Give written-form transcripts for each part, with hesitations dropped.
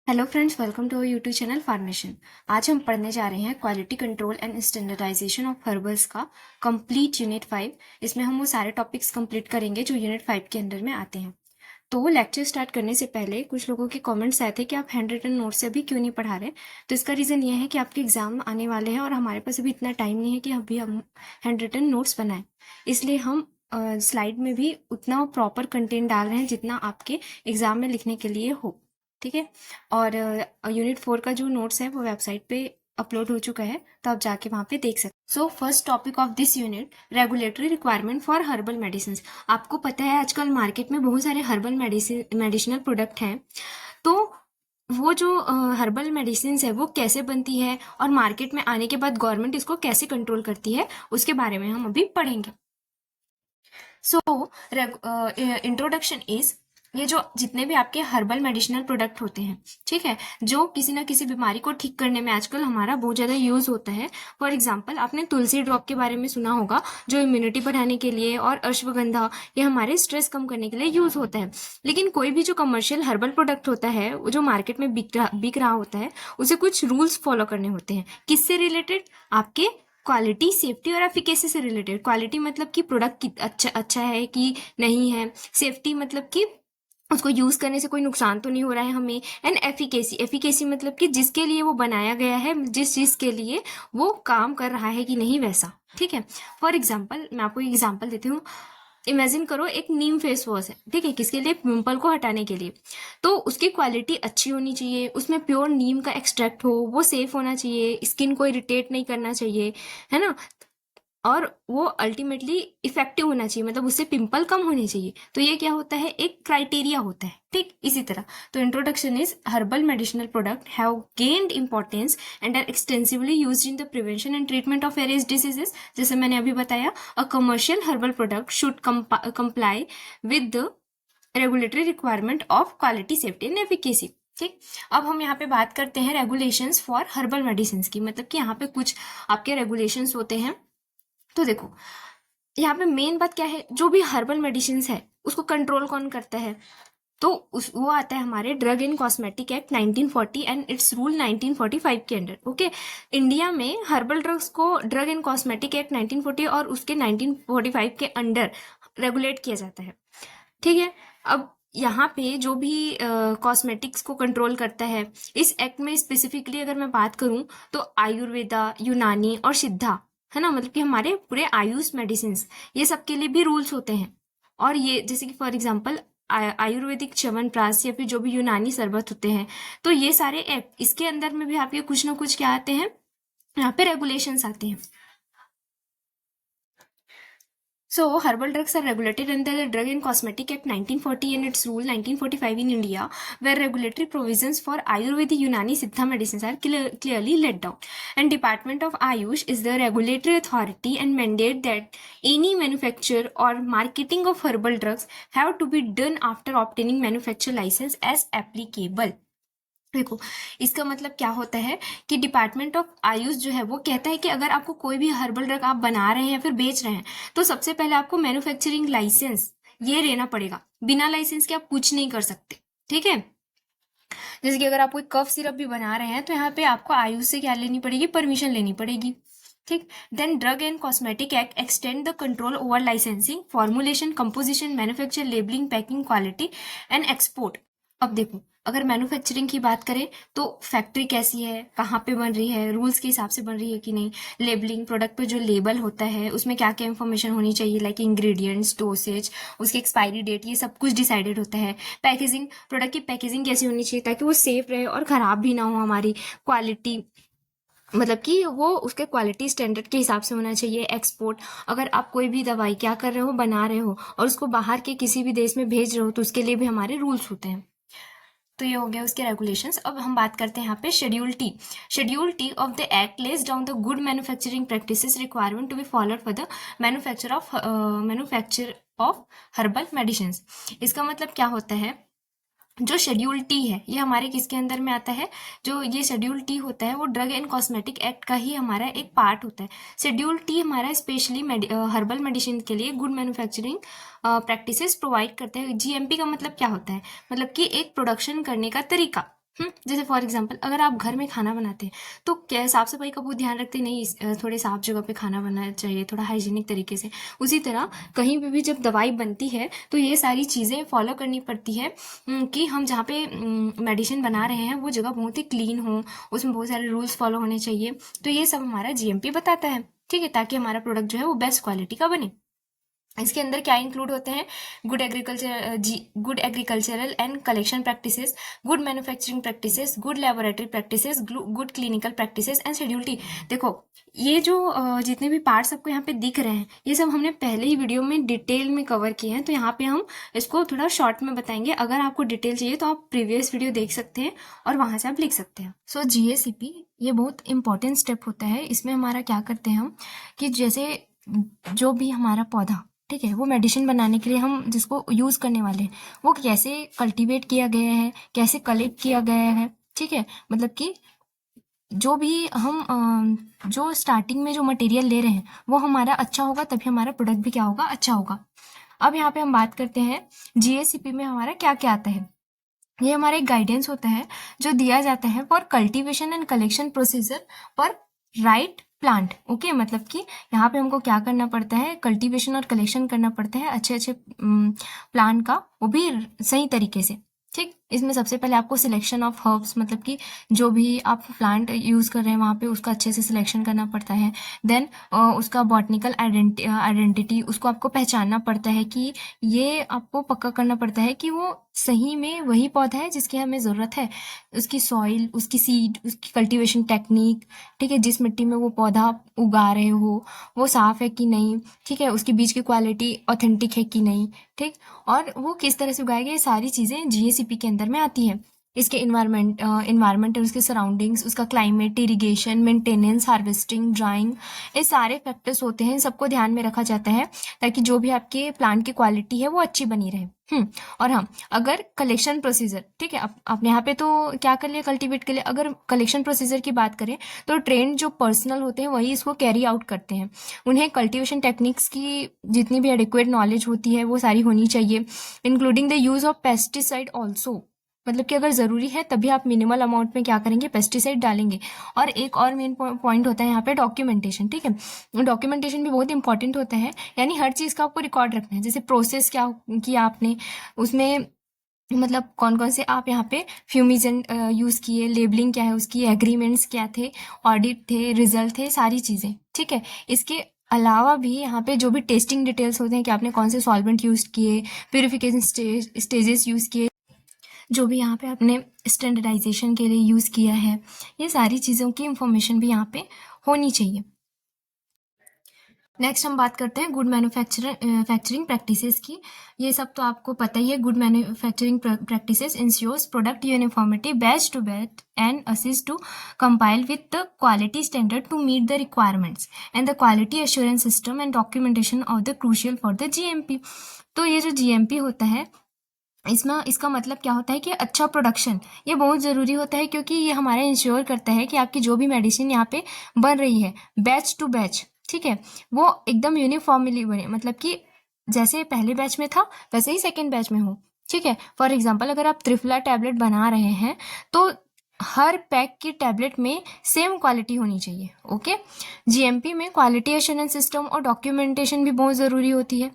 Hello friends, welcome to our YouTube channel formation. आज हम पढ़ने जा रहे हैं quality control and standardization of herbals का कंप्लीट यूनिट 5। इसमें हम वो सारे टॉपिक्स कंप्लीट करेंगे जो यूनिट 5 के अंदर में आते हैं। तो लेक्चर स्टार्ट करने से पहले कुछ लोगों के कमेंट्स आए थे कि आप हैंड रिटन नोट से अभी क्यों नहीं पढ़ा रहे। तो इसका रीज़न ये है कि आपके एग्जाम आने वाले हैं और हमारे पास अभी इतना टाइम नहीं है कि अभी हम हैंड रिटन नोट्स बनाएं। इसलिए हम स्लाइड में भी उतना प्रॉपर कंटेंट डाल रहे हैं जितना आपके एग्जाम में लिखने के लिए हो। ठीक है। और यूनिट 4 का जो नोट्स है वो वेबसाइट पे अपलोड हो चुका है, तो आप जाके वहाँ पे देख सकते। So first topic of this unit, regulatory requirement for herbal medicine. आपको पता है आजकल मार्केट में बहुत सारे हर्बल मेडिसिनल प्रोडक्ट हैं। तो वो जो हर्बल मेडिसिन है वो कैसे बनती है और मार्केट में आने के बाद गवर्नमेंट इसको कैसे कंट्रोल करती है, उसके बारे में हम अभी पढ़ेंगे। सो इंट्रोडक्शन इज, ये जो जितने भी आपके हर्बल मेडिसिनल प्रोडक्ट होते हैं, ठीक है, जो किसी ना किसी बीमारी को ठीक करने में आजकल हमारा बहुत ज़्यादा यूज़ होता है। फॉर एग्जांपल, आपने तुलसी ड्रॉप के बारे में सुना होगा, जो इम्यूनिटी बढ़ाने के लिए, और अश्वगंधा, ये हमारे स्ट्रेस कम करने के लिए यूज़ होता है। लेकिन कोई भी जो कमर्शियल हर्बल प्रोडक्ट होता है, वो जो मार्केट में बिक रहा होता है, उसे कुछ रूल्स फॉलो करने होते हैं। किससे रिलेटेड? आपके क्वालिटी, सेफ्टी और एफिकेसी से रिलेटेड। क्वालिटी मतलब कि प्रोडक्ट अच्छा है कि नहीं है। सेफ्टी मतलब कि उसको यूज करने से कोई नुकसान तो नहीं हो रहा है हमें। एंड एफिकेसी मतलब कि जिसके लिए वो बनाया गया है, जिस चीज के लिए वो काम कर रहा है कि नहीं, वैसा। ठीक है। फॉर एग्जाम्पल, मैं आपको एग्जाम्पल देती हूँ। इमेजिन करो एक नीम फेस वॉश है, ठीक है, किसके लिए? पिंपल को हटाने के लिए। तो उसकी क्वालिटी अच्छी होनी चाहिए, उसमें प्योर नीम का एक्सट्रैक्ट हो, वो सेफ होना चाहिए, स्किन को इरिटेट नहीं करना चाहिए, है ना। और वो अल्टीमेटली इफेक्टिव होना चाहिए, मतलब उससे पिंपल कम होने चाहिए। तो ये क्या होता है? एक क्राइटेरिया होता है। ठीक इसी तरह, तो introduction is, herbal medicinal product have gained importance and are extensively used in the prevention and treatment of various diseases. जैसे मैंने अभी बताया, a commercial herbal product should comply with the regulatory requirement of quality, safety and efficacy. ठीक। अब हम यहाँ पे बात करते हैं रेगुलेशंस फॉर हर्बल मेडिसिन की, मतलब कि यहाँ पे कुछ आपके रेगुलेशंस होते हैं। तो देखो, यहाँ पे मेन बात क्या है, जो भी हर्बल मेडिसिन है उसको कंट्रोल कौन करता है? तो वो आता है हमारे drug and cosmetic act 1940 and it's rule 1945 के अंडर। ओके। इंडिया में हर्बल ड्रग्स को ड्रग एंड कॉस्मेटिक एक्ट 1940 और उसके 1945 के अंडर रेगुलेट किया जाता है। ठीक है। अब यहाँ पे जो भी कॉस्मेटिक्स को कंट्रोल करता है, इस एक्ट में स्पेसिफिकली अगर मैं बात करूँ तो आयुर्वेदा, यूनानी और सिद्धा, है ना, मतलब कि हमारे पूरे आयुष मेडिसिन, ये सब के लिए भी रूल्स होते हैं। और ये जैसे कि फॉर एग्जांपल आयुर्वेदिक च्यवनप्राश या फिर जो भी यूनानी शरबत होते हैं, तो ये सारे एक्ट, इसके अंदर में भी आपके कुछ ना कुछ क्या आते हैं, यहाँ पे रेगुलेशंस आते हैं। So, herbal drugs are regulated under the Drug and Cosmetic Act 1940 and its rule 1945 in India, where regulatory provisions for Ayurvedic, Unani, Siddha medicines are clearly laid down. And Department of Ayush is the regulatory authority and mandate that any manufacture or marketing of herbal drugs have to be done after obtaining manufacturer license as applicable. देखो, इसका मतलब क्या होता है कि department of Ayush जो है वो कहता है कि अगर आपको कोई भी हर्बल ड्रग आप बना रहे हैं या फिर बेच रहे हैं, तो सबसे पहले आपको मैन्युफैक्चरिंग लाइसेंस ये लेना पड़ेगा। बिना लाइसेंस के आप कुछ नहीं कर सकते। ठीक है। जैसे कि अगर आप कोई कफ सिरप भी बना रहे हैं तो यहाँ पे आपको आयुष से क्या लेनी पड़ेगी? परमिशन लेनी पड़ेगी। ठीक। Then drug and cosmetic act extend the control over licensing, formulation, composition, manufacture, labelling, packing, quality and export. अब देखो, अगर मैन्युफैक्चरिंग की बात करें तो फैक्ट्री कैसी है, कहाँ पे बन रही है, रूल्स के हिसाब से बन रही है कि नहीं। लेबलिंग, प्रोडक्ट पे जो लेबल होता है उसमें क्या क्या इन्फॉर्मेशन होनी चाहिए, लाइक इंग्रेडिएंट्स, डोसेज, उसकी एक्सपायरी डेट, ये सब कुछ डिसाइडेड होता है। पैकेजिंग, प्रोडक्ट की पैकेजिंग कैसी होनी चाहिए ताकि वो सेफ रहे और ख़राब भी ना हो। हमारी क्वालिटी, मतलब कि वो उसके क्वालिटी स्टैंडर्ड के हिसाब से होना चाहिए। एक्सपोर्ट, अगर आप कोई भी दवाई क्या कर रहे हो, बना रहे हो और उसको बाहर के किसी भी देश में भेज रहे हो, तो उसके लिए भी हमारे रूल्स होते हैं। तो ये हो गया उसके रेगुलेशंस। अब हम बात करते हैं यहाँ पे schedule T. Schedule T of the act lays down the good manufacturing practices requirement to be followed for the manufacture of herbal medicine. इसका मतलब क्या होता है, जो शेड्यूल टी है ये हमारे किसके अंदर में आता है? जो ये शेड्यूल टी होता है वो ड्रग एंड कॉस्मेटिक एक्ट का ही हमारा एक पार्ट होता है। शेड्यूल टी हमारा स्पेशली हर्बल मेडिसिन के लिए गुड मैन्युफैक्चरिंग प्रैक्टिसेस प्रोवाइड करते हैं। जीएमपी का मतलब क्या होता है? मतलब कि एक प्रोडक्शन करने का तरीका, जैसे फॉर एग्जांपल अगर आप घर में खाना बनाते हैं तो क्या साफ सफाई का बहुत ध्यान रखते हैं? नहीं, थोड़े साफ जगह पे खाना बनना चाहिए, थोड़ा हाइजीनिक तरीके से। उसी तरह कहीं पे भी जब दवाई बनती है तो ये सारी चीज़ें फॉलो करनी पड़ती है कि हम जहाँ पे मेडिसिन बना रहे हैं वो जगह बहुत ही क्लीन हो, उसमें बहुत सारे रूल्स फॉलो होने चाहिए। तो ये सब हमारा जीएमपी बताता है, ठीक है, ताकि हमारा प्रोडक्ट जो है वो बेस्ट क्वालिटी का बने। इसके अंदर क्या इंक्लूड होते हैं? Good agricultural and collection practices, good manufacturing practices, good laboratory practices, good clinical practices and schedule T. देखो, ये जो जितने भी पार्ट्स आपको यहाँ पे दिख रहे हैं ये सब हमने पहले ही वीडियो में डिटेल में कवर किए हैं, तो यहाँ पे हम इसको थोड़ा शॉर्ट में बताएंगे। अगर आपको डिटेल चाहिए तो आप प्रीवियस वीडियो देख सकते हैं और वहाँ से आप लिख सकते हैं। सो जीएसीपी ये बहुत इंपॉर्टेंट स्टेप होता है। इसमें हमारा क्या करते हैं हम कि जैसे जो भी हमारा पौधा, ठीक है, वो मेडिसिन बनाने के लिए हम जिसको यूज़ करने वाले हैं वो कैसे कल्टीवेट किया गया है, कैसे कलेक्ट किया गया है, ठीक है, मतलब कि जो भी हम जो स्टार्टिंग में जो मटेरियल ले रहे हैं वो हमारा अच्छा होगा, तभी हमारा प्रोडक्ट भी क्या होगा, अच्छा होगा। अब यहाँ पे हम बात करते हैं जीएसीपी में हमारा क्या क्या आता है। ये हमारा एक गाइडेंस होता है जो दिया जाता है for cultivation and collection procedure for right plant. Okay, मतलब कि यहाँ पे हमको क्या करना पड़ता है, कल्टीवेशन और कलेक्शन करना पड़ता है अच्छे अच्छे प्लांट का, वो भी सही तरीके से, ठीक। इसमें सबसे पहले आपको सिलेक्शन ऑफ हर्ब्स, मतलब कि जो भी आप प्लांट यूज़ कर रहे हैं वहाँ पे उसका अच्छे से सिलेक्शन करना पड़ता है। देन उसका बॉटनिकल आइडेंटिटी, उसको आपको पहचानना पड़ता है कि ये आपको पक्का करना पड़ता है कि वो सही में वही पौधा है जिसकी हमें ज़रूरत है। उसकी सॉइल, उसकी सीड, उसकी कल्टीवेशन टेक्निक, ठीक है, जिस मिट्टी में वो पौधा उगा रहे हो वो साफ़ है कि नहीं, ठीक है, उसकी बीज की क्वालिटी ऑथेंटिक है कि नहीं, ठीक, और वो किस तरह से उगाएगा, ये सारी चीज़ें जीएसीपी के अंदर में आती है। इसके इन्वायरमेंट और उसके सराउंडिंग्स, उसका climate, irrigation, maintenance, harvesting, drawing, ये सारे फैक्टर्स होते हैं, सबको ध्यान में रखा जाता है ताकि जो भी आपके प्लांट की क्वालिटी है वो अच्छी बनी रहे। और हाँ, अगर कलेक्शन प्रोसीजर, ठीक है, आपने यहाँ पे तो क्या कर लिया कल्टीवेट के लिए, अगर कलेक्शन प्रोसीजर की बात करें तो ट्रेंड जो पर्सनल होते हैं वही इसको कैरी आउट करते हैं। उन्हें कल्टीवेशन टेक्निक्स की जितनी भी एडिक्वेट नॉलेज होती है वो सारी होनी चाहिए, including the use of pesticide also, मतलब कि अगर ज़रूरी है तभी आप मिनिमल अमाउंट में क्या करेंगे, पेस्टिसाइड डालेंगे। और एक और मेन पॉइंट होता है यहाँ पे डॉक्यूमेंटेशन, ठीक है, डॉक्यूमेंटेशन भी बहुत इंपॉर्टेंट होता है, यानी हर चीज़ का आपको रिकॉर्ड रखना है। जैसे प्रोसेस क्या किया आपने, उसमें मतलब कौन कौन से आप यहाँ पे फ्यूमिजेंट यूज़ किए, लेबलिंग क्या है उसकी, एग्रीमेंट्स क्या थे, ऑडिट थे, रिजल्ट थे, सारी चीज़ें, ठीक है। इसके अलावा भी यहाँ पे जो भी टेस्टिंग डिटेल्स होते हैं कि आपने कौन से सॉल्वेंट यूज़ किए, प्यूरिफिकेशन स्टेजेस यूज़ किए, जो भी यहाँ पे आपने स्टैंडर्डाइजेशन के लिए यूज़ किया है, ये सारी चीज़ों की इंफॉर्मेशन भी यहाँ पे होनी चाहिए। नेक्स्ट हम बात करते हैं गुड मैन्युफैक्चरिंग प्रैक्टिसेस की। ये सब तो आपको पता ही है। Good manufacturing practices ensures product uniformity, batch to batch and assist to compile with the quality standard to meet the requirements and the quality assurance system and documentation of the crucial for the GMP. तो ये जो GMP होता है इसका मतलब क्या होता है कि अच्छा प्रोडक्शन, ये बहुत ज़रूरी होता है क्योंकि ये हमारा इंश्योर करता है कि आपकी जो भी मेडिसिन यहाँ पे बन रही है बैच टू बैच, ठीक है, वो एकदम यूनिफॉर्मली बने, मतलब कि जैसे पहले बैच में था वैसे ही सेकेंड बैच में हो, ठीक है। फॉर एग्जाम्पल अगर आप त्रिफला टैबलेट बना रहे हैं तो हर पैक की टैबलेट में सेम क्वालिटी होनी चाहिए। ओके, जीएमपी में क्वालिटी एश्योरेंस सिस्टम और डॉक्यूमेंटेशन भी बहुत ज़रूरी होती है,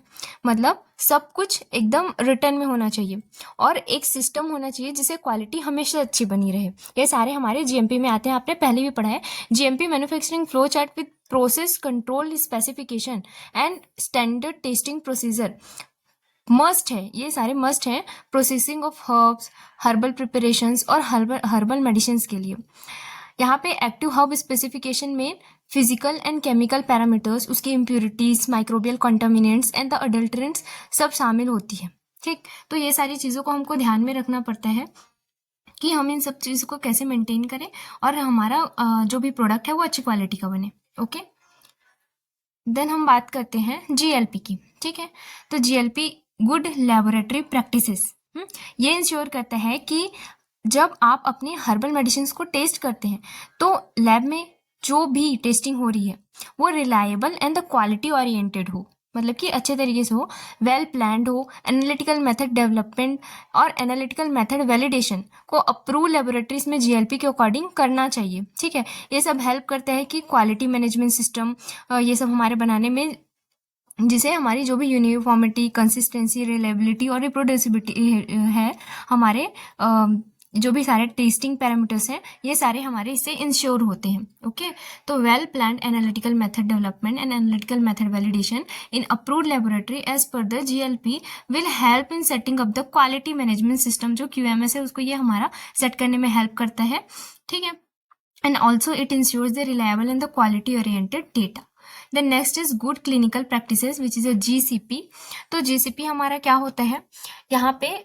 मतलब सब कुछ एकदम रिटर्न में होना चाहिए और एक सिस्टम होना चाहिए जिससे क्वालिटी हमेशा अच्छी बनी रहे। ये सारे हमारे जीएमपी में आते हैं, आपने पहले भी पढ़ा है। GMP manufacturing flow chart with process control specification and standard testing procedure must है, ये सारे मस्ट हैं processing of herbs, herbal preparations और हर्बल मेडिसिन के लिए। यहाँ पे एक्टिव हर्ब स्पेसिफिकेशन में फिजिकल एंड केमिकल पैरामीटर्स, उसकी impurities, microbial contaminants and the adulterants सब शामिल होती है, ठीक। तो ये सारी चीज़ों को हमको ध्यान में रखना पड़ता है कि हम इन सब चीज़ों को कैसे मेंटेन करें और हमारा जो भी प्रोडक्ट है वो अच्छी क्वालिटी का बने। ओके, देन हम बात करते हैं जीएलपी की, ठीक है। तो जीएलपी गुड लेबोरेटरी प्रैक्टिसेस, ये इंश्योर करता है कि जब आप अपने हर्बल मेडिसिन को टेस्ट करते हैं तो लैब में जो भी टेस्टिंग हो रही है वो reliable and the quality oriented हो, मतलब कि अच्छे तरीके से हो, वेल प्लान्ड हो, एनालिटिकल मेथड डेवलपमेंट और एनालिटिकल मेथड वैलिडेशन को अप्रूव लेबोरेटरीज में जीएलपी के अकॉर्डिंग करना चाहिए। ठीक है, ये सब हेल्प करता है कि क्वालिटी मैनेजमेंट सिस्टम ये सब हमारे बनाने में, जिसे हमारी जो भी यूनिफॉर्मिटी, कंसिस्टेंसी, रिलायबिलिटी और रिप्रोड्यूसिबिलिटी है, हमारे जो भी सारे टेस्टिंग पैरामीटर्स हैं, ये सारे हमारे इससे इंश्योर होते हैं। ओके, तो well planned analytical method development and analytical method validation in approved laboratory as per the GLP will help in setting up the quality management system. जो क्यूएमएस है उसको ये हमारा सेट करने में हेल्प करता है। ठीक है, and also it ensures the reliable and the quality oriented data. Then next is good clinical practices which is a GCP. तो GCP हमारा क्या होता है, यहाँ पे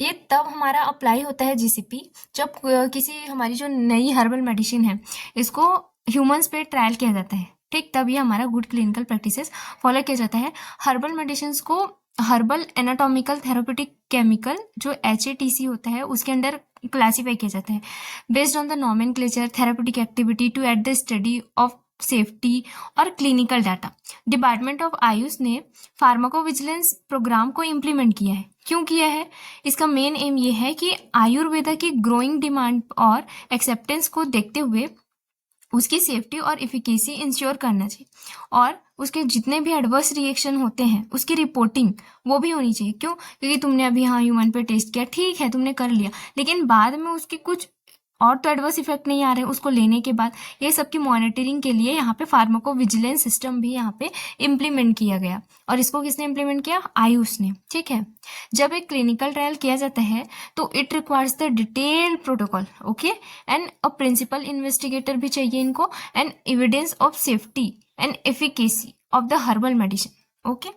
ये तब हमारा अप्लाई होता है GCP जब किसी हमारी जो नई हर्बल मेडिसिन है इसको ह्यूमंस पे ट्रायल किया जाता है। ठीक, तब ये हमारा गुड क्लिनिकल प्रैक्टिसेस फॉलो किया जाता है। हर्बल मेडिसिन को हर्बल एनाटॉमिकल थेराप्यूटिक केमिकल जो HATC होता है उसके अंडर क्लासीफाई किया जाता है based on the nomenclature, therapeutic activity to at the study of safety और clinical data. Department of AYUSH ने फार्माकोविजिलेंस प्रोग्राम को इम्प्लीमेंट किया है। क्यों किया है? इसका मेन एम ये है कि आयुर्वेदा की ग्रोइंग डिमांड और एक्सेप्टेंस को देखते हुए उसकी सेफ्टी और इफिकेसी इंश्योर करना चाहिए, और उसके जितने भी एडवर्स रिएक्शन होते हैं उसकी रिपोर्टिंग वो भी होनी चाहिए। क्यों? क्योंकि तुमने अभी हाँ ह्यूमन पे टेस्ट किया, ठीक है तुमने कर लिया, लेकिन बाद में उसके कुछ और तो एडवर्स इफेक्ट नहीं आ रहे उसको लेने के बाद, ये सब की मॉनिटरिंग के लिए यहाँ पे फार्माकोविजिलेंस सिस्टम भी यहाँ पे इम्प्लीमेंट किया गया। और इसको किसने इम्प्लीमेंट किया? आयुष ने। ठीक है, जब एक क्लिनिकल ट्रायल किया जाता है तो it requires the detail protocol, okay, and a principal investigator भी चाहिए इनको, and evidence of safety and efficacy of the herbal medicine. Okay,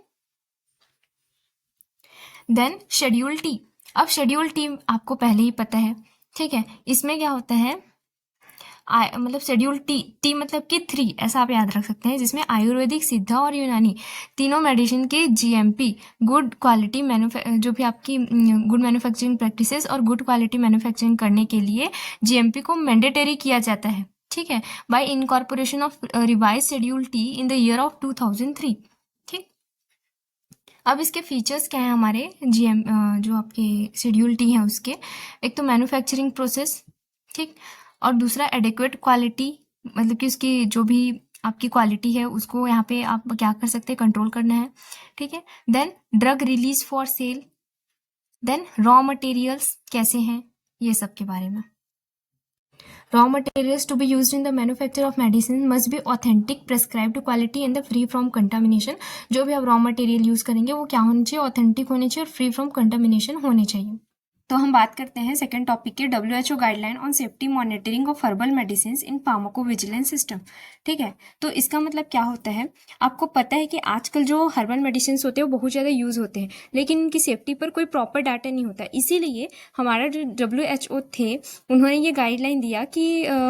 then schedule T. अब शेड्यूल टी आपको पहले ही पता है। ठीक है, इसमें क्या होता है, मतलब शेड्यूल टी मतलब कि 3 ऐसा आप याद रख सकते हैं, जिसमें आयुर्वेदिक, सिद्धा और यूनानी तीनों मेडिसिन के GMP गुड क्वालिटी जो भी आपकी गुड मैन्युफैक्चरिंग प्रैक्टिसेस और गुड क्वालिटी मैन्युफैक्चरिंग करने के लिए GMP को मैंडेटरी किया जाता है। ठीक है, bye incorporation of revise schedule T in the year of 2003। ठीक, अब इसके फीचर्स क्या हैं हमारे जो आपके शेड्यूल टी हैं उसके, एक तो मैन्युफैक्चरिंग प्रोसेस, ठीक, और दूसरा एडिक्वेट क्वालिटी, मतलब कि उसकी जो भी आपकी क्वालिटी है उसको यहाँ पे आप क्या कर सकते हैं, कंट्रोल करना है। ठीक है, then drug release for sale, then raw materials कैसे हैं, ये सब के बारे में। Raw materials to be used in the manufacture of medicine must be authentic, prescribed quality and the free from contamination। जो भी आप रॉ मटेरियल यूज करेंगे वो क्या होने चाहिए, ऑथेंटिक होने चाहिए और फ्री फ्रॉम कंटामिनेशन होने चाहिए। तो हम बात करते हैं सेकेंड टॉपिक के, WHO guideline on safety monitoring of herbal medicine in pharmacovigilance system. ठीक है, तो इसका मतलब क्या होता है, आपको पता है कि आजकल जो हर्बल मेडिसिन होते हैं वो बहुत ज़्यादा यूज़ होते हैं, लेकिन इनकी सेफ्टी पर कोई प्रॉपर डाटा नहीं होता। इसीलिए हमारा जो WHO थे उन्होंने ये गाइडलाइन दिया कि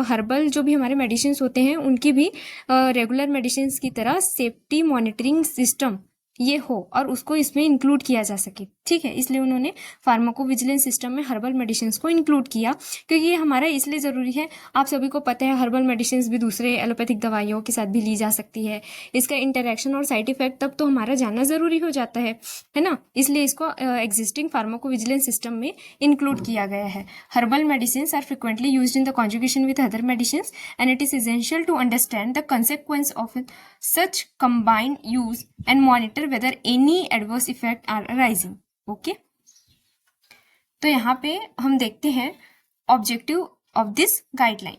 हर्बल जो भी हमारे मेडिसिन होते हैं उनकी भी रेगुलर मेडिसिन की तरह सेफ्टी मॉनिटरिंग सिस्टम ये हो और उसको इसमें इंक्लूड किया जा सके। ठीक है, इसलिए उन्होंने फार्माकोविजिलेंस सिस्टम में हर्बल मेडिसिन को इंक्लूड किया, क्योंकि ये हमारा इसलिए ज़रूरी है, आप सभी को पता है हर्बल मेडिसिन भी दूसरे एलोपैथिक दवाइयों के साथ भी ली जा सकती है, इसका इंटरेक्शन और साइड इफेक्ट तब तो हमारा जानना ज़रूरी हो जाता है ना, इसलिए इसको एग्जिस्टिंग फार्माकोविजिलेंस सिस्टम में इंक्लूड किया गया है। Herbal medicine are frequently used in the conjugation with other medicine and it is essential to understand the consequence of such combined use and monitor whether any adverse effect are arising। Okay, तो यहाँ पे हम देखते हैं objective of this guideline.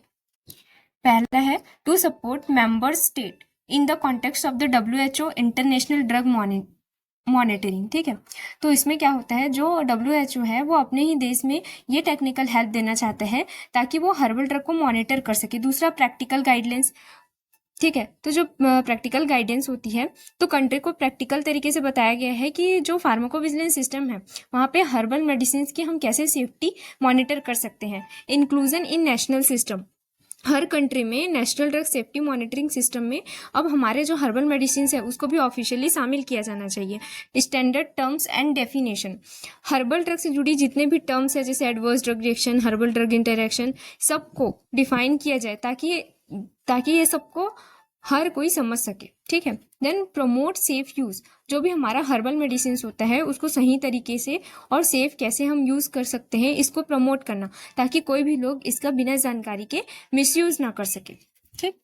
पहला है to support member state in the context of the WHO international drug monitoring. ठीक है, तो इसमें क्या होता है, जो WHO है वो अपने ही देश में ये टेक्निकल हेल्प देना चाहते हैं ताकि वो हर्बल ड्रग को मॉनिटर कर सके। दूसरा प्रैक्टिकल गाइडलाइंस। ठीक है, तो जो प्रैक्टिकल गाइडेंस होती है तो कंट्री को प्रैक्टिकल तरीके से बताया गया है कि जो फार्माकोविजिलेंस सिस्टम है वहाँ पे हर्बल मेडिसिन की हम कैसे सेफ्टी मॉनिटर कर सकते हैं। इंक्लूजन इन नेशनल सिस्टम, हर कंट्री में national drug safety monitoring system में अब हमारे जो हर्बल मेडिसिन है उसको भी ऑफिशियली शामिल किया जाना चाहिए। Standard terms and definition, herbal drug से जुड़ी जितने भी टर्म्स है जैसे adverse drug reaction, herbal drug interaction, सबको डिफाइन किया जाए ताकि ये सबको हर कोई समझ सके, ठीक है। देन प्रमोट सेफ यूज, जो भी हमारा हर्बल मेडिसिन होता है उसको सही तरीके से और सेफ कैसे हम यूज कर सकते हैं इसको प्रमोट करना, ताकि कोई भी लोग इसका बिना जानकारी के मिसयूज ना कर सके, ठीक।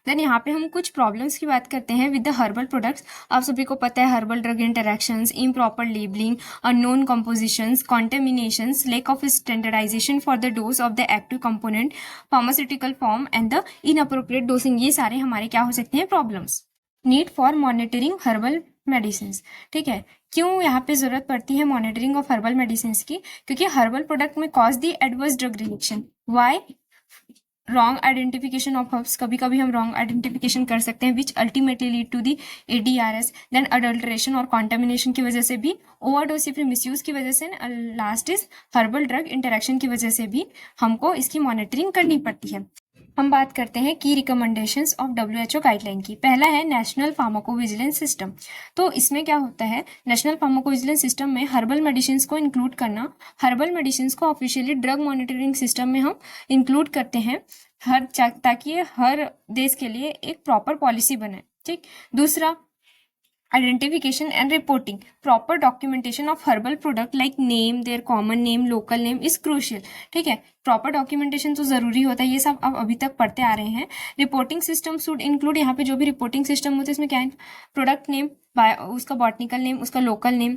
देन यहाँ पे हम कुछ प्रॉब्लम्स की बात करते हैं विद द हर्बल प्रोडक्ट्स। आप सभी को पता है herbal drug interactions, improper labelling, unknown compositions, contaminations, lack of standardisation for the dose of the active component, pharmaceutical form and the inappropriate dosing, ये सारे हमारे क्या हो सकते हैं problems. Need for monitoring herbal medicine, ठीक है। क्यों यहाँ पे जरूरत पड़ती है मॉनिटरिंग ऑफ हर्बल मेडिसिन की? क्योंकि हर्बल प्रोडक्ट में cause the adverse drug reaction. Why? Wrong identification of herbs, कभी कभी हम रॉन्ग आइडेंटिफिकेशन कर सकते हैं which ultimately lead to the ADRS। Then adulteration और कॉन्टेमिनेशन की वजह से भी, ओवरडोज या फिर मिसयूज की वजह से, last is herbal drug interaction की वजह से भी हमको इसकी मॉनिटरिंग करनी पड़ती है। हम बात करते हैं की रिकमेंडेशंस ऑफ WHO गाइडलाइन की। पहला है नेशनल फार्माकोविजिलेंस सिस्टम। तो इसमें क्या होता है, नेशनल फार्माकोविजिलेंस सिस्टम में हर्बल मेडिसिन को इंक्लूड करना। हर्बल मेडिसिन को ऑफिशियली ड्रग मॉनिटरिंग सिस्टम में हम इंक्लूड करते हैं ताकि हर देश के लिए एक प्रॉपर पॉलिसी बने, ठीक। दूसरा, identification and reporting, proper documentation of herbal product like name, their common name, local name is crucial, ठीक है। प्रॉपर डॉक्यूमेंटेशन तो जरूरी होता है, ये सब आप अभी तक पढ़ते आ रहे हैं। रिपोर्टिंग सिस्टम शुड इंक्लूड, यहाँ पे जो भी रिपोर्टिंग सिस्टम होता है इसमें क्या है, प्रोडक्ट नेम, उसका बॉटनिकल नेम, उसका लोकल नेम,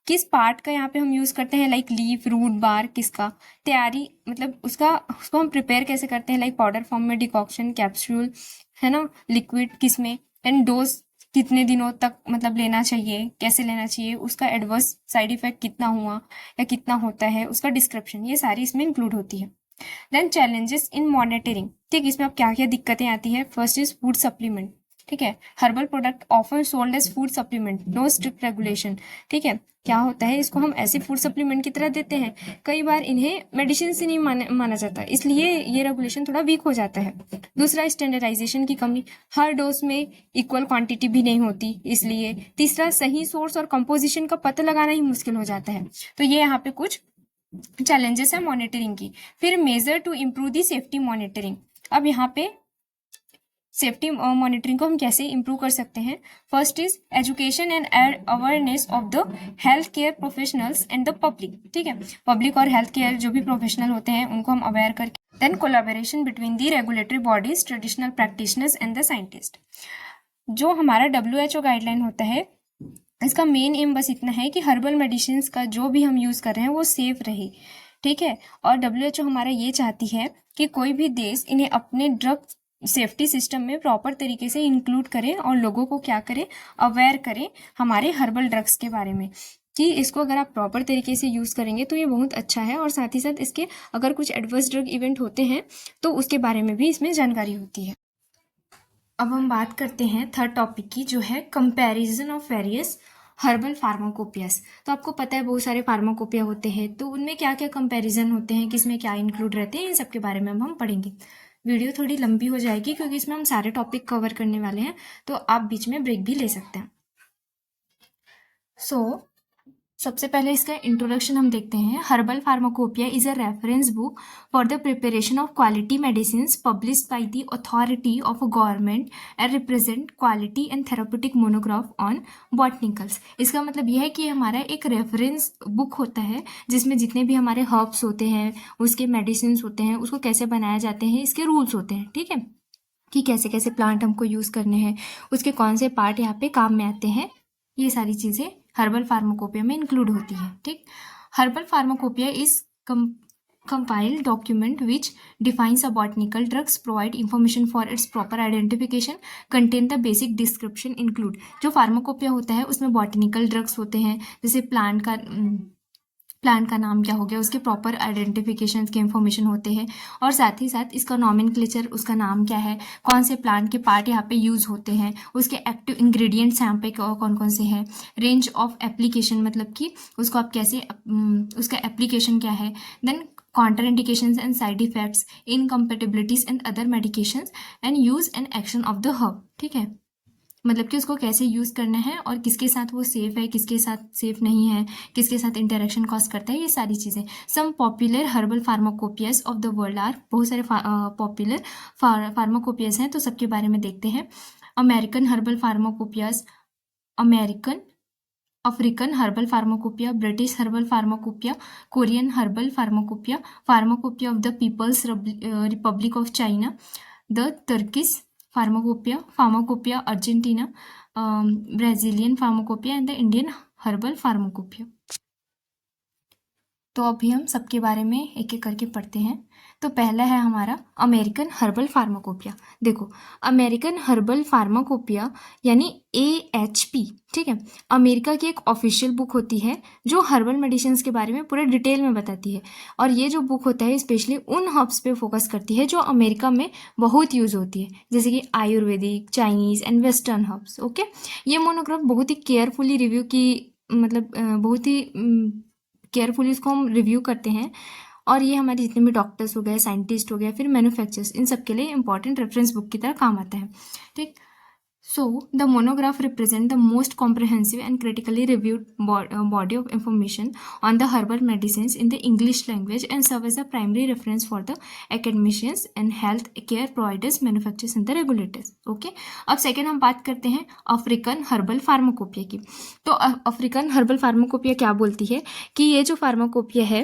किस पार्ट का यहाँ पे हम यूज करते हैं, लाइक लीफ, रूट, बार, किसका, तैयारी मतलब उसको हम प्रिपेयर कैसे करते हैं, लाइक पाउडर फॉर्म में, डिकॉक्शन, कैप्सूल, है ना, लिक्विड किस में, एंड डोज कितने दिनों तक मतलब लेना चाहिए, कैसे लेना चाहिए, उसका एडवर्स साइड इफेक्ट कितना हुआ या कितना होता है, उसका डिस्क्रिप्शन, ये सारी इसमें इंक्लूड होती है। देन चैलेंजेस इन मॉनिटरिंग, ठीक, इसमें अब क्या क्या दिक्कतें आती है। फर्स्ट इज फूड सप्लीमेंट, ठीक है। Herbal product often sold as food supplement, no strict regulation, ठीक है। क्या होता है, इसको हम ऐसे फूड सप्लीमेंट की तरह देते हैं, कई बार इन्हें मेडिसिन से नहीं माना जाता, इसलिए ये रेगुलेशन थोड़ा वीक हो जाता है। दूसरा, स्टैंडर्डाइजेशन की कमी, हर डोज में इक्वल क्वांटिटी भी नहीं होती इसलिए। तीसरा, सही सोर्स और कंपोजिशन का पता लगाना ही मुश्किल हो जाता है। तो ये यहाँ पे कुछ चैलेंजेस है मॉनिटरिंग की। फिर measure to improve the safety monitoring, अब यहाँ पे सेफ्टी मॉनिटरिंग को हम कैसे इंप्रूव कर सकते हैं। First is education and awareness of the health care professionals and the public, ठीक है। पब्लिक और हेल्थ केयर जो भी प्रोफेशनल होते हैं उनको हम अवेयर करके, then collaboration between the regulatory bodies, traditional practitioners and the scientist. जो हमारा WHO गाइडलाइन होता है इसका मेन एम बस इतना है कि हर्बल मेडिसिन का जो भी हम यूज कर रहे हैं वो सेफ रहे, ठीक है। और WHO हमारा ये चाहती है कि कोई भी देश इन्हें अपने ड्रग सेफ्टी सिस्टम में प्रॉपर तरीके से इंक्लूड करें और लोगों को क्या करें, अवेयर करें हमारे हर्बल ड्रग्स के बारे में, कि इसको अगर आप प्रॉपर तरीके से यूज़ करेंगे तो ये बहुत अच्छा है। और साथ ही साथ इसके अगर कुछ एडवर्स ड्रग इवेंट होते हैं तो उसके बारे में भी इसमें जानकारी होती है। अब हम बात करते हैं थर्ड टॉपिक की, जो है कंपैरिजन ऑफ वेरियस हर्बल फार्माकोपियास। तो आपको पता है बहुत सारे फार्माकोपिया होते हैं, तो उनमें क्या क्या कंपैरिजन होते हैं, किसमें क्या इंक्लूड रहते हैं, इन सब के बारे में हम पढ़ेंगे। वीडियो थोड़ी लंबी हो जाएगी क्योंकि इसमें हम सारे टॉपिक कवर करने वाले हैं, तो आप बीच में ब्रेक भी ले सकते हैं। सबसे पहले इसका इंट्रोडक्शन हम देखते हैं। Herbal pharmacopoeia is a reference book for the preparation of quality medicine published by the authority of a government and represent quality and therapeutic monograph on botanicals. इसका मतलब यह है कि हमारा एक रेफरेंस बुक होता है जिसमें जितने भी हमारे हर्ब्स होते हैं, उसके मेडिसिन होते हैं, उसको कैसे बनाए जाते हैं, इसके रूल्स होते हैं, ठीक है, कि कैसे कैसे प्लांट हमको यूज़ करने हैं, उसके कौन से पार्ट यहाँ पे काम में आते हैं, ये सारी चीज़ें हर्बल फार्माकोपिया में इंक्लूड होती है, ठीक। Herbal pharmacopoeia is compiled document which defines a botanical drugs, provide information for its proper identification, contain the basic description include। जो फार्माकोपिया होता है उसमें बॉटनिकल ड्रग्स होते हैं, जैसे प्लांट का नाम क्या हो गया, उसके प्रॉपर आइडेंटिफिकेशन के इंफॉर्मेशन होते हैं, और साथ ही साथ इसका नॉमेनक्लेचर, उसका नाम क्या है, कौन से प्लांट के पार्ट यहाँ पे यूज़ होते हैं, उसके एक्टिव इंग्रेडिएंट्स यहाँ पे कौन कौन से हैं, रेंज ऑफ एप्लीकेशन मतलब कि उसको आप कैसे, उसका एप्लीकेशन क्या है, then counter indications and side effects, incompatibilities and other medications, and use and action of the herb, ठीक है। मतलब कि उसको कैसे यूज़ करना है और किसके साथ वो सेफ़ है, किसके साथ सेफ़ नहीं है, किसके साथ इंटरेक्शन कॉज करता है, ये सारी चीज़ें। Some popular herbal pharmacopoeias of the world are, बहुत सारे पॉपुलर फार्माकोपियाज हैं, तो सबके बारे में देखते हैं। American herbal pharmacopoeias, American, African herbal pharmacopoeia, British herbal pharmacopoeia, Korean herbal pharmacopoeia, pharmacopoeia of the people's republic of China, the Turkish pharmacopoeia Argentina, Brazilian pharmacopoeia and the Indian herbal pharmacopoeia. तो अभी हम सबके बारे में एक एक करके पढ़ते हैं। तो पहला है हमारा अमेरिकन हर्बल फार्माकोपिया। देखो, अमेरिकन हर्बल फार्माकोपिया यानी AHP, ठीक है, अमेरिका की एक ऑफिशियल बुक होती है जो हर्बल मेडिसिन के बारे में पूरे डिटेल में बताती है। और ये जो बुक होता है स्पेशली उन हर्ब्स पे फोकस करती है जो अमेरिका में बहुत यूज़ होती है, जैसे कि Ayurvedic, Chinese and western herbs. Okay, ये मोनोग्राफ बहुत ही केयरफुली रिव्यू की, मतलब बहुत ही केयरफुली इसको हम रिव्यू करते हैं। और ये हमारे जितने भी डॉक्टर्स हो गए, साइंटिस्ट हो गए, फिर मैन्युफैक्चरर्स, इन सब के लिए इंपॉर्टेंट रेफरेंस बुक की तरह काम आता है। ठीक, so the monograph represent the most comprehensive and critically reviewed body of information on the herbal medicine in the English language and serve as the primary reference for the academicians and health care providers, manufacturers and the regulators. Okay, अब second हम बात करते हैं African herbal pharmacopoeia की। तो African herbal pharmacopoeia क्या बोलती है कि ये जो फार्माकोपिया है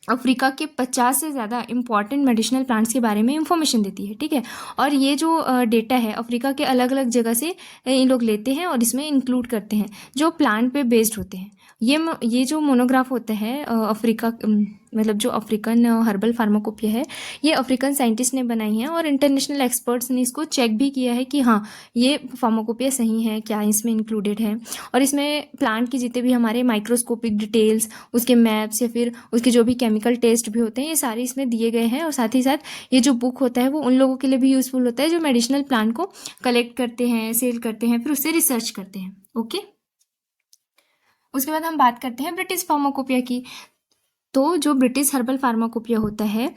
अफ्रीका के 50 से ज़्यादा इंपॉर्टेंट मेडिसिनल प्लांट्स के बारे में इंफॉर्मेशन देती है। ठीक है, और ये जो डेटा है अफ्रीका के अलग अलग जगह से इन लोग लेते हैं और इसमें इंक्लूड करते हैं जो प्लांट पे बेस्ड होते हैं। ये जो मोनोग्राफ होता है अफ्रीका, मतलब जो अफ्रीकन हर्बल फार्माकोपिया है, ये अफ्रीकन साइंटिस्ट ने बनाई है और इंटरनेशनल एक्सपर्ट्स ने इसको चेक भी किया है कि हाँ ये फार्माकोपिया सही है, क्या इसमें इंक्लूडेड है। और इसमें प्लांट की जितने भी हमारे माइक्रोस्कोपिक डिटेल्स, उसके मैप्स या फिर उसके जो भी केमिकल टेस्ट भी होते हैं, ये सारे इसमें दिए गए हैं। और साथ ही साथ ये जो बुक होता है वो उन लोगों के लिए भी यूज़फुल होता है जो मेडिसिनल प्लांट को कलेक्ट करते हैं, सेल करते हैं, फिर उससे रिसर्च करते हैं। ओके, उसके बाद हम बात करते हैं ब्रिटिश फार्माकोपिया की। तो जो ब्रिटिश हर्बल फार्माकोपिया होता है,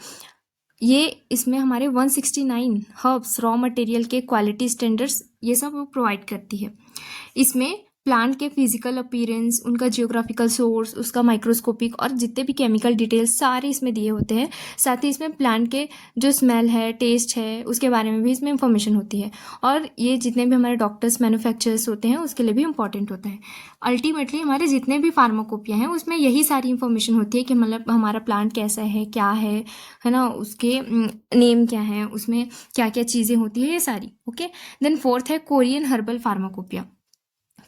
ये इसमें हमारे 169 हर्ब्स रॉ मटेरियल के क्वालिटी स्टैंडर्ड्स ये सब वो प्रोवाइड करती है। इसमें प्लांट के फिजिकल अपीयरेंस, उनका जियोग्राफिकल सोर्स, उसका माइक्रोस्कोपिक और जितने भी केमिकल डिटेल्स सारे इसमें दिए होते हैं। साथ ही इसमें प्लांट के जो स्मेल है, टेस्ट है, उसके बारे में भी इसमें इंफॉर्मेशन होती है। और ये जितने भी हमारे डॉक्टर्स, मैन्युफैक्चरर्स होते हैं उसके लिए भी इंपॉर्टेंट होता है। अल्टीमेटली हमारे जितने भी फार्माकोपिया हैं उसमें यही सारी इंफॉर्मेशन होती है कि मतलब हमारा प्लांट कैसा है, क्या है ना, उसके नेम क्या है, उसमें क्या क्या चीज़ें होती है, ये सारी। ओके, देन फोर्थ है Korean herbal pharmacopoeia.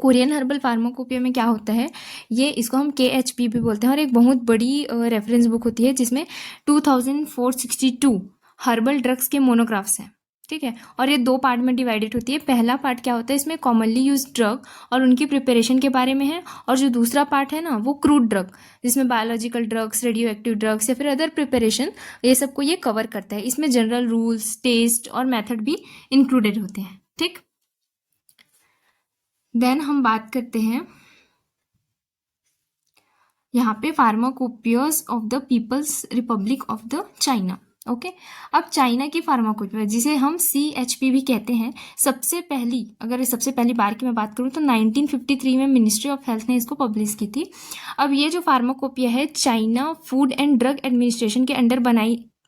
Korean herbal pharmacopoeia में क्या होता है, ये इसको हम KHP भी बोलते हैं और एक बहुत बड़ी रेफरेंस बुक होती है जिसमें 2462 हर्बल ड्रग्स के मोनोग्राफ्स हैं। ठीक है, और ये 2 पार्ट में डिवाइडेड होती है। पहला पार्ट क्या होता है, इसमें कॉमनली यूज ड्रग और उनकी प्रिपरेशन के बारे में है। और जो दूसरा पार्ट है ना वो क्रूड ड्रग, जिसमें biological drugs, radio active drugs या फिर अदर प्रिपरेशन, ये सबको ये कवर करता है। इसमें जनरल रूल्स, टेस्ट और मेथड भी इंक्लूडेड होते हैं। ठीक, देन हम बात करते हैं यहाँ पे pharmacopoeias of the people's republic of the China. Okay, अब चाइना की फार्माकोपिया जिसे हम CHP भी कहते हैं, सबसे पहली बार की मैं बात करूँ तो 1953 में मिनिस्ट्री ऑफ हेल्थ ने इसको पब्लिश की थी। अब ये जो फार्माकोपिया है China food and drug administration के अंडर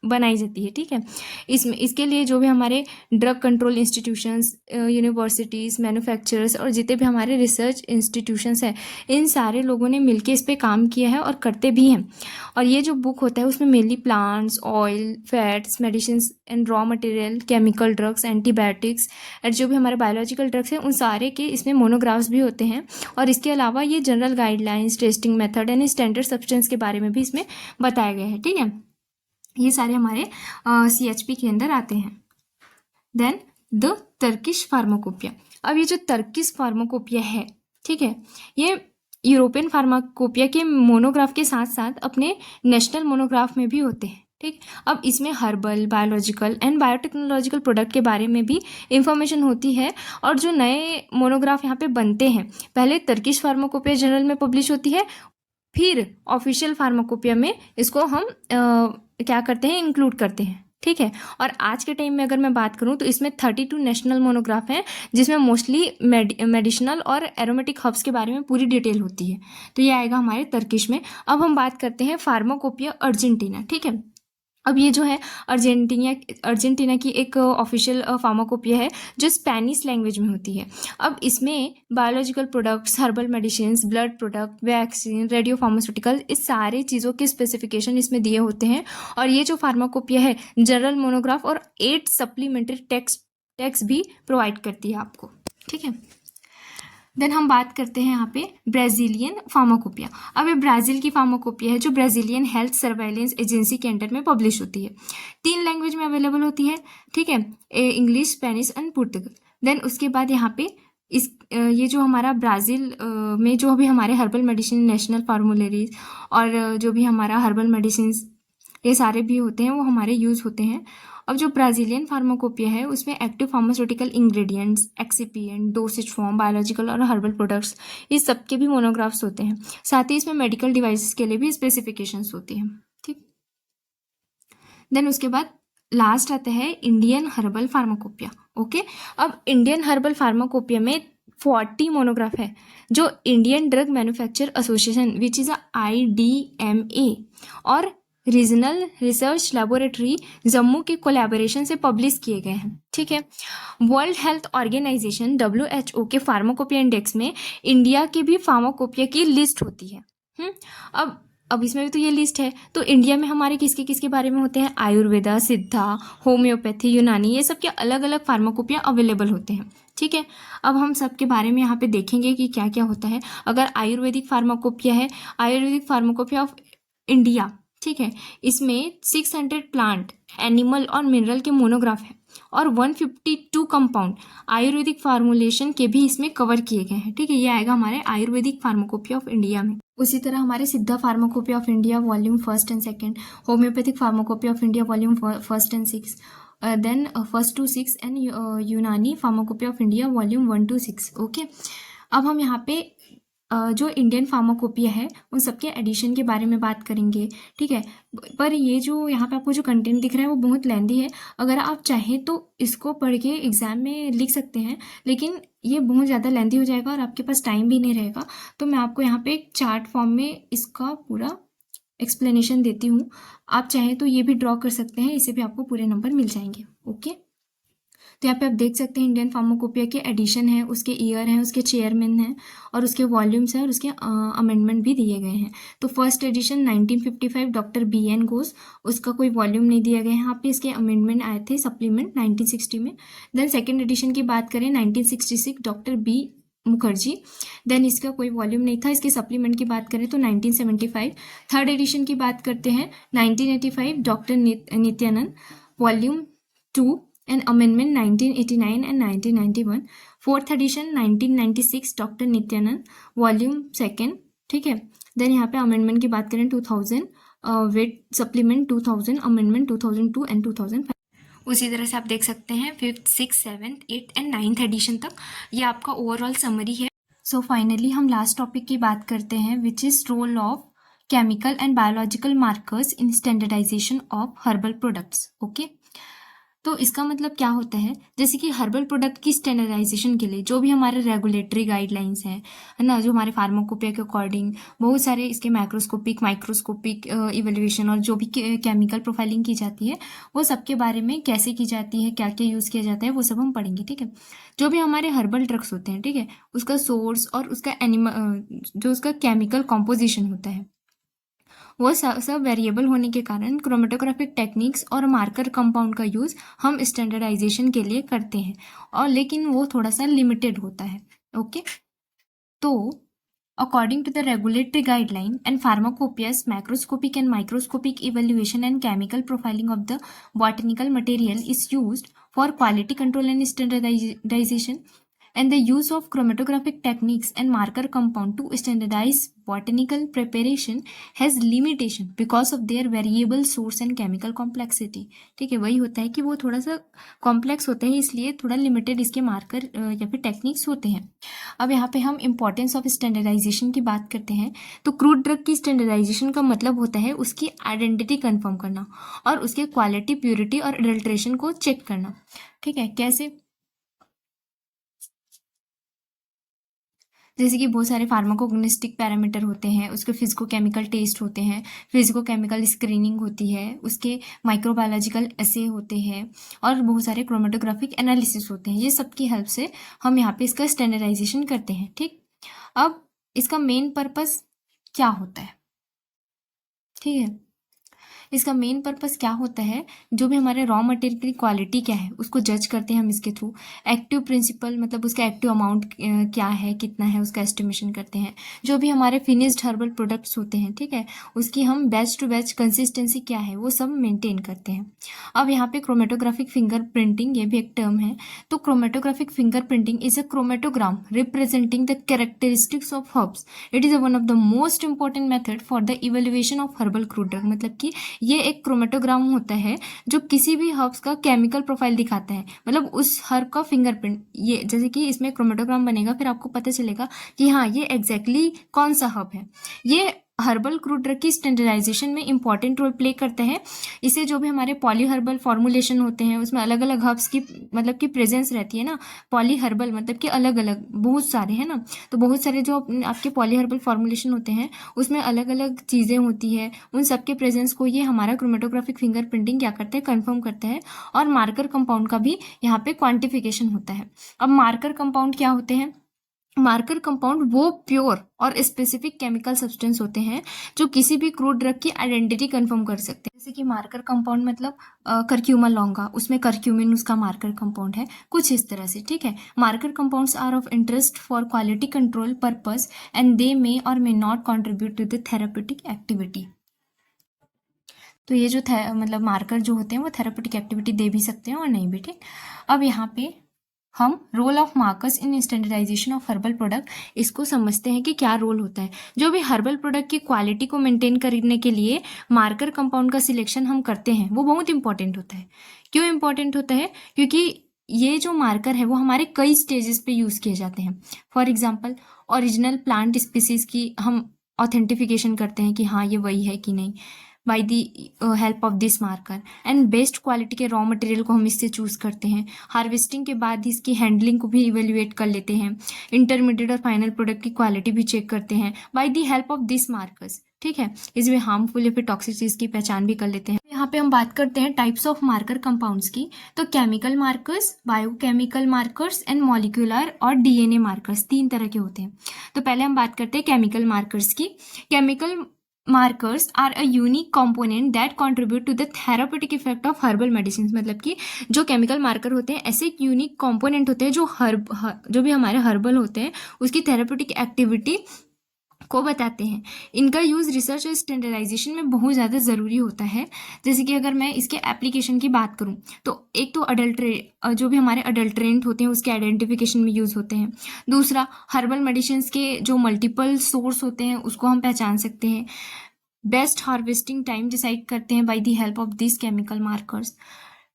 बनाई जाती है। ठीक है, इसके लिए जो भी हमारे drug control institutions, universities, manufacturers और जितने भी हमारे रिसर्च इंस्टीट्यूशंस हैं, इन सारे लोगों ने मिलकर इस पे काम किया है और करते भी हैं। और ये जो बुक होता है उसमें mainly plants, oil, fats, medicine and raw material, chemical drugs, antibiotics और जो भी हमारे बायोलॉजिकल ड्रग्स हैं उन सारे के इसमें मोनोग्राफ्स भी होते हैं। और इसके अलावा ये general guidelines, testing method and standard substance के बारे में भी इसमें बताया गया है। ठीक है, ये सारे हमारे CHP के अंदर आते हैं। Then the Turkish pharmacopoeia. अब ये जो टर्किश फार्माकोपिया है, ठीक है, ये यूरोपियन फार्माकोपिया के मोनोग्राफ के साथ साथ अपने नेशनल मोनोग्राफ में भी होते हैं। ठीक, अब इसमें herbal, biological and biotechnological product के बारे में भी इंफॉर्मेशन होती है। और जो नए मोनोग्राफ यहाँ पे बनते हैं, पहले टर्किश फार्माकोपिया जर्नल में पब्लिश होती है, फिर ऑफिशियल फार्माकोपिया में इसको हम क्या करते हैं, इंक्लूड करते हैं। ठीक है। और आज के टाइम में अगर मैं बात करूं तो इसमें 32 नेशनल मोनोग्राफ हैं, जिसमें मोस्टली मेडिसिनल और एरोमेटिक हर्ब्स के बारे में पूरी डिटेल होती है। तो ये आएगा हमारे तर्किश में। अब हम बात करते हैं फार्माकोपिया अर्जेंटीना, ठीक है। अब ये जो है अर्जेंटीना की एक ऑफिशियल फार्माकोपिया है जो स्पेनिश लैंग्वेज में होती है। अब इसमें biological products, herbal medicine, blood product, vaccine, radio pharmaceutical, इस सारे चीज़ों के स्पेसिफिकेशन इसमें दिए होते हैं। और ये जो फार्माकोपिया है जनरल मोनोग्राफ और 8 सप्लीमेंट्री टेक्स्ट भी प्रोवाइड करती है आपको, ठीक है। देन हम बात करते हैं यहाँ पे ब्राज़ीलियन फार्माकोपिया। अब ये ब्राज़ील की फार्माकोपिया है जो ब्राज़ीलियन हेल्थ सर्वेलेंस एजेंसी के अंडर में पब्लिश होती है। 3 लैंग्वेज में अवेलेबल होती है, ठीक है, English, Spanish and Portugal. Then उसके बाद यहाँ पे ये जो हमारा ब्राज़ील में जो भी हमारे हर्बल मेडिसिन नेशनल फार्मूलरीज और जो भी हमारा हर्बल मेडिसिन ये सारे भी होते हैं वो हमारे यूज़ होते हैं। अब जो ब्राज़ीलियन फार्माकोपिया है उसमें active pharmaceutical ingredients, excipient, dosage form, biological और हर्बल प्रोडक्ट्स, इस सब के भी मोनोग्राफ्स होते हैं। साथ ही इसमें मेडिकल डिवाइसेस के लिए भी स्पेसिफिकेशंस होती हैं, ठीक। देन उसके बाद लास्ट आता है इंडियन हर्बल फार्माकोपिया, ओके। अब इंडियन हर्बल फार्माकोपिया में 40 मोनोग्राफ है जो Indian drug manufacture association which is IDMA और रीजनल रिसर्च लेबोरेटरी जम्मू के कोलैबोरेशन से पब्लिश किए गए हैं, ठीक है। वर्ल्ड हेल्थ ऑर्गेनाइजेशन WHO के फार्माकोपिया इंडेक्स में इंडिया की भी फार्माकोपिया की लिस्ट होती है। अब इसमें भी तो ये लिस्ट है, तो इंडिया में हमारे किसके किसके बारे में होते हैं, आयुर्वेदा, सिद्धा, होम्योपैथी, यूनानी, ये सब के अलग अलग फार्माकोपिया अवेलेबल होते हैं, ठीक है। अब हम सब के बारे में यहाँ पे देखेंगे कि क्या क्या होता है। अगर आयुर्वेदिक फार्माकोपिया है, आयुर्वेदिक फार्माकोपिया ऑफ इंडिया, ठीक है, इसमें 600 प्लांट, एनिमल और मिनरल के मोनोग्राफ है और 152 कंपाउंड आयुर्वेदिक फार्मूलेशन के भी इसमें कवर किए गए हैं, ठीक है। ये आएगा हमारे आयुर्वेदिक फार्माकोपिया ऑफ इंडिया में। उसी तरह हमारे Siddha pharmacopoeia of India volume 1 and 2, homoeopathic pharmacopoeia of India volume 1 and 6, then 1 to 6 and Unani pharmacopoeia of India volume 1 to 6, okay. अब हम यहाँ पे जो इंडियन फार्माकोपिया है उन सबके एडिशन के बारे में बात करेंगे, ठीक है। पर ये जो यहाँ पे आपको जो कंटेंट दिख रहा है वो बहुत लेंदी है। अगर आप चाहें तो इसको पढ़ के एग्ज़ाम में लिख सकते हैं, लेकिन ये बहुत ज़्यादा लेंदी हो जाएगा और आपके पास टाइम भी नहीं रहेगा। तो मैं आपको यहाँ पे एक चार्ट फॉर्म में इसका पूरा एक्सप्लेनेशन देती हूँ। आप चाहें तो ये भी ड्रॉ कर सकते हैं, इससे भी आपको पूरे नंबर मिल जाएंगे, ओके। तो यहाँ पे आप देख सकते हैं इंडियन फार्माकोपिया के एडिशन है, उसके ईयर हैं, उसके चेयरमैन हैं और उसके वॉल्यूम्स हैं और उसके अमेंडमेंट भी दिए गए हैं। तो first edition 1955 doctor BN Ghosh, उसका कोई वॉल्यूम नहीं दिया गया है यहाँ पे। इसके अमेंडमेंट आए थे सप्लीमेंट 1960 में। देन सेकेंड एडिशन की बात करें 1966 डॉक्टर B मुखर्जी, देन इसका कोई वॉल्यूम नहीं था। इसके सप्लीमेंट की बात करें तो 1975। थर्ड एडिशन की बात करते हैं 1985 doctor Nityanand, volume 2 and amendment 1989 and 1991. Fourth edition 1996 doctor Nityanand, volume 2, ठीक है। देन यहाँ पे अमेंडमेंट की बात करें 2000 विद सप्लीमेंट 2000, अमेंडमेंट 2002 एंड 2005। उसी तरह से आप देख सकते हैं 5th, 6th, 7th, 8th and 9th addition तक ये आपका ओवरऑल समरी है। सो फाइनली हम लास्ट टॉपिक की बात करते हैं which is role of chemical and biological markers in standardization of herbal products, okay. तो इसका मतलब क्या होता है, जैसे कि हर्बल प्रोडक्ट की स्टैंडर्डाइजेशन के लिए जो भी हमारे रेगुलेटरी गाइडलाइंस हैं, है ना, जो हमारे फार्माकोपिया के अकॉर्डिंग बहुत सारे इसके माइक्रोस्कोपिक इवेल्युएशन और जो भी केमिकल प्रोफाइलिंग की जाती है वो सब के बारे में कैसे की जाती है, क्या क्या यूज़ किया जाता है, वो सब हम पढ़ेंगे, ठीक है। जो भी हमारे हर्बल ड्रग्स होते हैं, ठीक है, उसका सोर्स और उसका जो उसका केमिकल कॉम्पोजिशन होता है वो सब वेरिएबल होने के कारण क्रोमेटोग्राफिक टेक्निक्स और मार्कर कंपाउंड का यूज़ हम स्टैंडर्डाइजेशन के लिए करते हैं, और लेकिन वो थोड़ा सा लिमिटेड होता है, ओके। तो according to the regulatory guideline and pharmacopoeias macroscopic and microscopic evaluation and chemical profiling of the botanical material is used for quality control and standardisation. and the use of chromatographic techniques and marker compound to standardize botanical preparation has limitation because of their variable source and chemical complexity। ठीक है, वही होता है कि वो थोड़ा सा complex होते हैं, इसलिए थोड़ा लिमिटेड इसके मार्कर या फिर टेक्निक्स होते हैं। अब यहाँ पे हम इंपॉर्टेंस ऑफ स्टैंडर्डाइजेशन की बात करते हैं। तो क्रूड ड्रग की स्टैंडर्डाइजेशन का मतलब होता है उसकी आइडेंटिटी कंफर्म करना और उसके क्वालिटी, प्योरिटी और अडल्ट्रेशन को चेक करना। ठीक है, कैसे? जैसे कि बहुत सारे फार्माकोग्नोस्टिक पैरामीटर होते हैं, उसके फिजिकोकेमिकल टेस्ट होते हैं, फिजिकोकेमिकल स्क्रीनिंग होती है, उसके माइक्रोबायोलॉजिकल एसे होते हैं और बहुत सारे क्रोमेटोग्राफिक एनालिसिस होते हैं। ये सब की हेल्प से हम यहाँ पे इसका स्टैंडर्डाइजेशन करते हैं। ठीक, अब इसका मेन पर्पस क्या होता है? ठीक है, इसका मेन पर्पस क्या होता है? जो भी हमारे रॉ मटेरियल की क्वालिटी क्या है उसको जज करते हैं हम इसके थ्रू। एक्टिव प्रिंसिपल मतलब उसका एक्टिव अमाउंट क्या है, कितना है, उसका एस्टिमेशन करते हैं। जो भी हमारे फिनिश्ड हर्बल प्रोडक्ट्स होते हैं, ठीक है, उसकी हम बैच टू बैच कंसिस्टेंसी क्या है वो सब मेंटेन करते हैं। अब यहाँ पे क्रोमेटोग्राफिक फिंगर प्रिंटिंग, ये भी एक टर्म है। तो chromatographic finger printing is a chromatogram representing the characteristics of herbs. It is one of the most important method for the evaluation of herbal crude drug. मतलब कि ये एक क्रोमेटोग्राम होता है जो किसी भी हर्ब्स का केमिकल प्रोफाइल दिखाता है, मतलब उस हर्ब का फिंगरप्रिंट। ये जैसे कि इसमें क्रोमेटोग्राम बनेगा, फिर आपको पता चलेगा कि हाँ ये एग्जैक्टली कौन सा हर्ब है। ये हर्बल क्रूड ड्रग की स्टैंडर्डाइजेशन में इंपॉर्टेंट रोल प्ले करता है। इसे जो भी हमारे पॉली हर्बल फॉर्मुलेशन होते हैं उसमें अलग अलग हर्ब्स की मतलब कि प्रेजेंस रहती है ना। पॉली हर्बल मतलब कि अलग अलग बहुत सारे हैं ना, तो बहुत सारे जो आपके पॉली हर्बल फॉर्मुलेशन होते हैं उसमें अलग अलग चीज़ें होती है। उन सबके प्रेजेंस को ये हमारा क्रोमेटोग्राफिक फिंगर प्रिंटिंग क्या करते हैं, कंफर्म करते हैं। और मार्कर कंपाउंड का भी यहाँ पे क्वांटिफिकेशन होता है। अब मार्कर कंपाउंड क्या होते हैं? मार्कर कंपाउंड वो प्योर और स्पेसिफिक केमिकल सब्सटेंस होते हैं जो किसी भी क्रूड ड्रग की आइडेंटिटी कंफर्म कर सकते हैं। जैसे कि मार्कर कंपाउंड मतलब करक्यूमा लॉन्गा, उसमें करक्यूमिन उसका मार्कर कंपाउंड है, कुछ इस तरह से। ठीक है, marker compounds are of interest for quality control purpose and they may और may not contribute to the therapeutic activity. तो ये जो मतलब मार्कर जो होते हैं वो थेरापेटिक एक्टिविटी दे भी सकते हैं और नहीं भी। ठीक, अब यहाँ पे हम role of markers in standardization of herbal product इसको समझते हैं कि क्या रोल होता है। जो भी हर्बल प्रोडक्ट की क्वालिटी को मेंटेन करने के लिए मार्कर कंपाउंड का सिलेक्शन हम करते हैं वो बहुत इंपॉर्टेंट होता है। क्यों इंपॉर्टेंट होता है? क्योंकि ये जो मार्कर है वो हमारे कई स्टेजेस पे यूज़ किए जाते हैं। For example, original plant species की हम ऑथेंटिफिकेशन करते हैं कि हाँ ये वही है कि नहीं, by the help of this marker. And best quality के रॉ मटेरियल को हम इससे चूज़ करते हैं। हार्वेस्टिंग के बाद इसकी हैंडलिंग को भी इवेल्युएट कर लेते हैं। इंटरमीडिएट और फाइनल प्रोडक्ट की क्वालिटी भी चेक करते हैं by the help of this markers. ठीक है, इसमें हार्मफुल या फिर टॉक्सिक चीज़ की पहचान भी कर लेते हैं। यहाँ पे हम बात करते हैं टाइप्स ऑफ मार्कर कंपाउंड्स की। तो chemical markers, biochemical markers and molecular और डीएनए मार्कर्स, 3 तरह के होते हैं। तो पहले हम बात करते हैं केमिकल मार्कर्स की। Chemical markers are a unique component that contribute to the therapeutic effect of herbal medicines। मतलब कि जो केमिकल मार्कर होते हैं ऐसे यूनिक कंपोनेंट होते हैं जो जो भी हमारे हर्बल होते हैं उसकी थेरापेटिक एक्टिविटी को बताते हैं। इनका यूज़ रिसर्च और स्टैंडर्डाइजेशन में बहुत ज़्यादा ज़रूरी होता है। जैसे कि अगर मैं इसके एप्लीकेशन की बात करूं तो एक तो जो भी हमारे अडल्ट्रेंट होते हैं उसके आइडेंटिफिकेशन में यूज़ होते हैं। दूसरा, हर्बल मेडिसिन्स के जो मल्टीपल सोर्स होते हैं उसको हम पहचान सकते हैं। बेस्ट हार्वेस्टिंग टाइम डिसाइड करते हैं by the help of this chemical markers.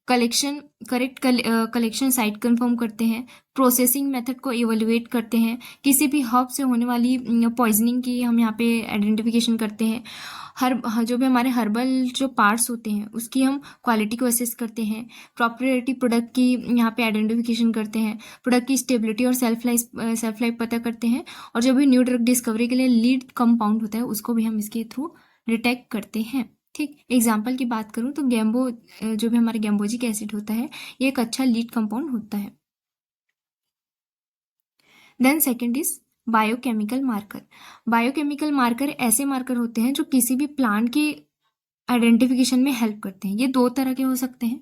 Collection site confirm करते हैं। प्रोसेसिंग मेथड को इवेलुएट करते हैं। किसी भी हर्ब से होने वाली पॉइजनिंग की हम यहाँ पे आइडेंटिफिकेशन करते हैं। जो भी हमारे हर्बल जो पार्ट्स होते हैं उसकी हम क्वालिटी को असेस करते हैं। प्रॉपर्टी प्रोडक्ट की यहाँ पे आइडेंटिफिकेशन करते हैं। प्रोडक्ट की स्टेबिलिटी और सेल्फ लाइफ पता करते हैं। और जो भी न्यू ड्रग डिस्कवरी के लिए लीड कंपाउंड होता है उसको भी हम इसके थ्रू डिटेक्ट करते हैं। ठीक, एग्जाम्पल की बात करूँ तो गैम्बो, जो भी हमारे गैम्बोजिक एसिड होता है ये एक अच्छा लीड कंपाउंड होता है। Then second is biochemical marker. Biochemical marker ऐसे मार्कर होते हैं जो किसी भी प्लांट की आइडेंटिफिकेशन में हेल्प करते हैं। ये 2 तरह के हो सकते हैं।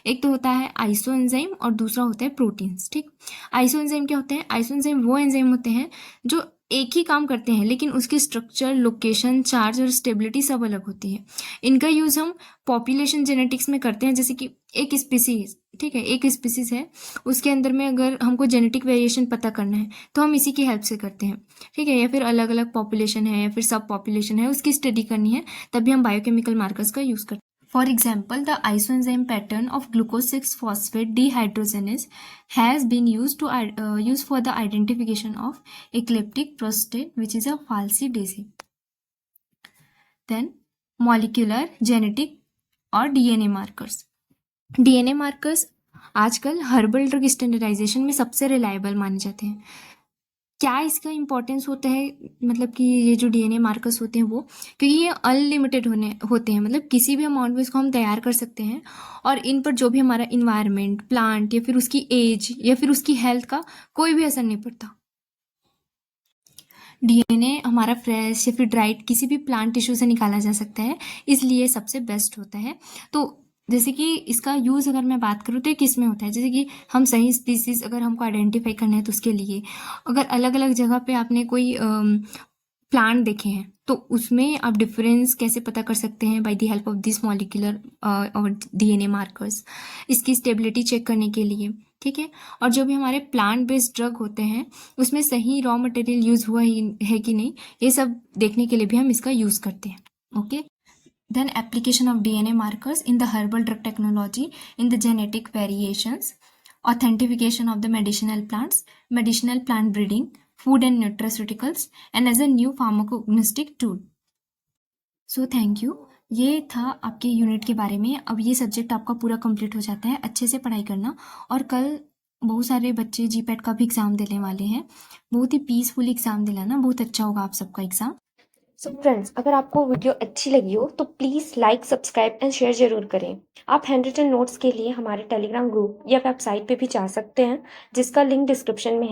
एक तो होता है आइसो एंजाइम और दूसरा होता है प्रोटीन्स। ठीक, आइसो एंजाइम क्या होते हैं? आइसो एंजाइम वो एंजाइम होते हैं जो एक ही काम करते हैं, लेकिन उसकी स्ट्रक्चर, लोकेशन, चार्ज और स्टेबिलिटी सब अलग होती है। इनका यूज़ हम पॉपुलेशन जेनेटिक्स में करते हैं, जैसे कि एक स्पीसीज, ठीक है, एक स्पीसीज है, उसके अंदर में अगर हमको जेनेटिक वेरिएशन पता करना है तो हम इसी की हेल्प से करते हैं, ठीक है। या फिर अलग अलग पॉपुलेशन है या फिर सब पॉपुलेशन है, उसकी स्टडी करनी है, तभी हम बायोकेमिकल मार्कर्स का यूज़ करते हैं। For example, the isoenzyme pattern of glucose 6-phosphate dehydrogenase has been used for the identification of eclectic prostate, which is a falsidase. Then molecular, genetic और DNA markers. DNA markers आजकल herbal drug standardisation में सबसे reliable माने जाते हैं। क्या इसका importance होता है, मतलब कि ये जो डीएनए मार्कर्स होते हैं वो, क्योंकि ये अनलिमिटेड होते हैं, मतलब किसी भी अमाउंट में इसको हम तैयार कर सकते हैं और इन पर जो भी हमारा इन्वायरमेंट, प्लांट या फिर उसकी एज या फिर उसकी हेल्थ का कोई भी असर नहीं पड़ता। डीएनए हमारा फ्रेश या फिर ड्राइड किसी भी प्लांट टिश्यू से निकाला जा सकता है, इसलिए सबसे बेस्ट होता है। तो जैसे कि इसका यूज़ अगर मैं बात करूँ तो ये किस में होता है, जैसे कि हम सही स्पीसीज अगर हमको आइडेंटिफाई करना है तो उसके लिए, अगर अलग अलग जगह पे आपने कोई प्लांट देखे हैं तो उसमें आप डिफरेंस कैसे पता कर सकते हैं, by the help of this molecular और डीएनए मार्कर्स, इसकी स्टेबिलिटी चेक करने के लिए, ठीक है। और जो भी हमारे प्लांट बेस्ड ड्रग होते हैं उसमें सही रॉ मटेरियल यूज़ हुआ ही है कि नहीं, ये सब देखने के लिए भी हम इसका यूज़ करते हैं। Okay, then application of DNA markers in the herbal drug technology in the genetic variations, authentication of the medicinal plants, medicinal plant breeding, food and nutraceuticals, and as a new pharmacognostic tool. So thank you. ये था आपके unit के बारे में। अब ये subject आपका पूरा कंप्लीट हो जाता है। अच्छे से पढ़ाई करना, और कल बहुत सारे बच्चे जीपैट का भी एग्ज़ाम देने वाले हैं। बहुत ही पीसफुल एग्ज़ाम दिलाना, बहुत अच्छा होगा आप सबका एग्ज़ाम। सो फ्रेंड्स, अगर आपको वीडियो अच्छी लगी हो तो please like, subscribe and share जरूर करें। आप हैंड रिटन नोट्स के लिए हमारे टेलीग्राम ग्रुप या वेबसाइट पे भी जा सकते हैं, जिसका लिंक डिस्क्रिप्शन में है।